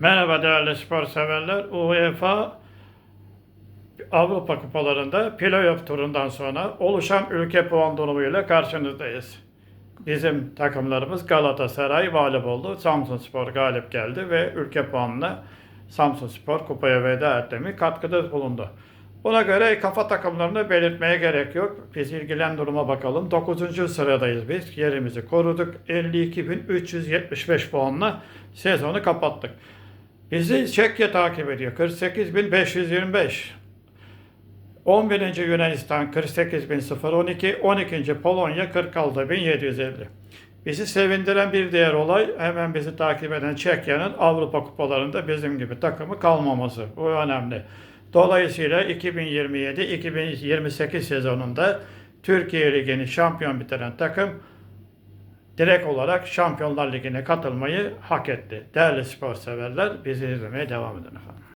Merhaba değerli spor severler. UEFA Avrupa Kupalarında playoff turundan sonra oluşan ülke puan durumuyla karşınızdayız. Bizim takımlarımız Galatasaray mağlup oldu. Samsunspor galip geldi ve ülke puanına Samsunspor kupaya veda ettiğimi katkıda bulundu. Buna göre kafa takımlarını belirtmeye gerek yok. Biz ilgilen duruma bakalım. 9. sıradayız biz. Yerimizi koruduk. 52.375 puanla sezonu kapattık. Bizi Çekya takip ediyor. 48.525. 11. Yunanistan 48.012. 12. Polonya 46.750. Bizi sevindiren bir diğer olay hemen bizi takip eden Çekya'nın Avrupa Kupalarında bizim gibi takımı kalmaması. Bu önemli. Dolayısıyla 2027-2028 sezonunda Türkiye Ligi'ni şampiyon bitiren takım direkt olarak Şampiyonlar Ligi'ne katılmayı hak etti. Değerli spor severler, bizi izlemeye devam edin efendim.